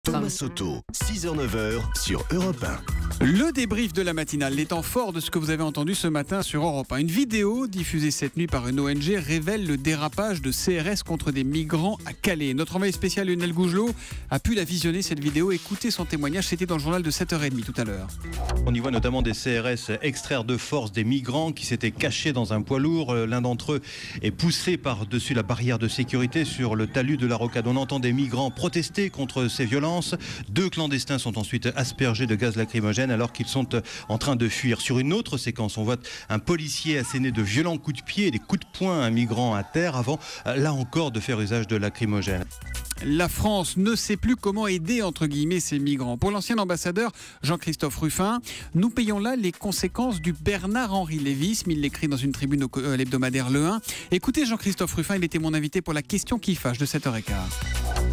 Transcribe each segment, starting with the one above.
Thomas Soto, 6h-9h sur Europe 1. Le débrief de la matinale, les temps forts de ce que vous avez entendu ce matin sur Europe 1. Une vidéo diffusée cette nuit par une ONG révèle le dérapage de CRS contre des migrants à Calais. Notre envoyé spécial Lionel Gougelot a pu la visionner, cette vidéo. Écoutez son témoignage, c'était dans le journal de 7h30 tout à l'heure. On y voit notamment des CRS extraire de force des migrants qui s'étaient cachés dans un poids lourd. L'un d'entre eux est poussé par-dessus la barrière de sécurité sur le talus de la Rocade. On entend des migrants protester contre ces violences. 2 clandestins sont ensuite aspergés de gaz lacrymogène alors qu'ils sont en train de fuir. Sur une autre séquence, on voit un policier asséner de violents coups de pied et des coups de poing à un migrant à terre avant, là encore, de faire usage de lacrymogène. La France ne sait plus comment aider, entre guillemets, ces migrants. Pour l'ancien ambassadeur Jean-Christophe Rufin, nous payons là les conséquences du Bernard-Henri Lévisme. Il l'écrit dans une tribune à l'hebdomadaire Le 1. Écoutez Jean-Christophe Rufin, il était mon invité pour la question qui fâche de 7h15.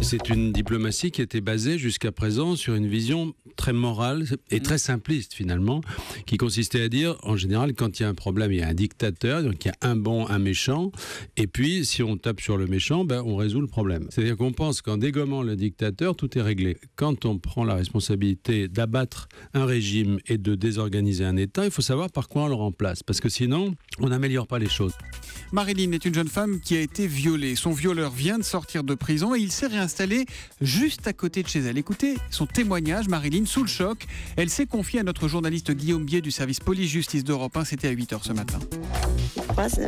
C'est une diplomatie qui était basée jusqu'à présent sur une vision très morale et très simpliste finalement, qui consistait à dire, en général, quand il y a un problème, il y a un dictateur, donc il y a un bon, un méchant, et puis si on tape sur le méchant, on résout le problème. C'est-à-dire qu'on pense qu'en dégommant le dictateur, tout est réglé. Quand on prend la responsabilité d'abattre un régime et de désorganiser un État, il faut savoir par quoi on le remplace, parce que sinon, on n'améliore pas les choses. Marilyn est une jeune femme qui a été violée. Son violeur vient de sortir de prison et il s'est réinstallé juste à côté de chez elle. Écoutez son témoignage, Marilyn, sous le choc. Elle s'est confiée à notre journaliste Guillaume Bier du service police-justice d'Europe 1. C'était à 8h ce matin. Je croise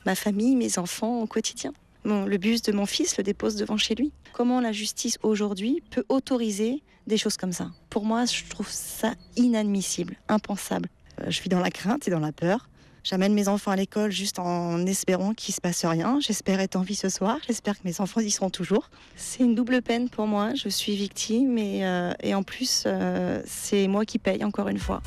ma famille, mes enfants au quotidien. Le bus de mon fils le dépose devant chez lui. Comment la justice aujourd'hui peut autoriser des choses comme ça? Pour moi, je trouve ça inadmissible, impensable. Je vis dans la crainte et dans la peur. J'amène mes enfants à l'école juste en espérant qu'il ne se passe rien. J'espère être en vie ce soir. J'espère que mes enfants y seront toujours. C'est une double peine pour moi. Je suis victime et en plus, c'est moi qui paye encore une fois.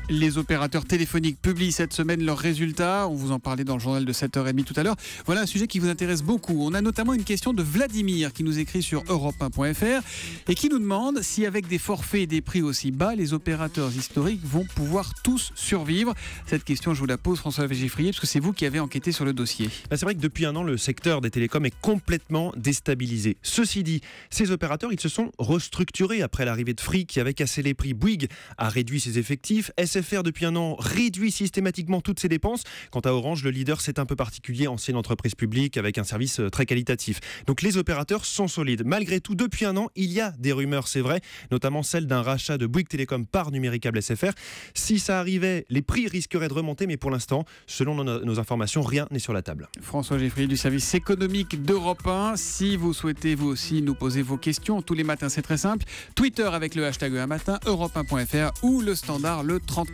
Les opérateurs téléphoniques publient cette semaine leurs résultats. On vous en parlait dans le journal de 7h30 tout à l'heure. Voilà un sujet qui vous intéresse beaucoup. On a notamment une question de Vladimir qui nous écrit sur europe1.fr et qui nous demande si avec des forfaits et des prix aussi bas, les opérateurs historiques vont pouvoir tous survivre. Cette question, je vous la pose, François Giffrier, parce que c'est vous qui avez enquêté sur le dossier. C'est vrai que depuis un an, le secteur des télécoms est complètement déstabilisé. Ceci dit, ces opérateurs, ils se sont restructurés après l'arrivée de Free qui avait cassé les prix. Bouygues a réduit ses effectifs. SFR, depuis un an, réduit systématiquement toutes ses dépenses. Quant à Orange, le leader, c'est un peu particulier, ancienne entreprise publique avec un service très qualitatif. Donc les opérateurs sont solides. Malgré tout, depuis un an, il y a des rumeurs, c'est vrai, notamment celle d'un rachat de Bouygues Télécom par Numéricable SFR. Si ça arrivait, les prix risqueraient de remonter, mais pour l'instant, selon nos informations, rien n'est sur la table. François Giffrier du service économique d'Europe 1. Si vous souhaitez vous aussi nous poser vos questions, tous les matins, c'est très simple. Twitter avec le hashtag un matin, europe1.fr ou le standard le 39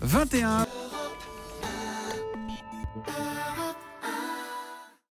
21.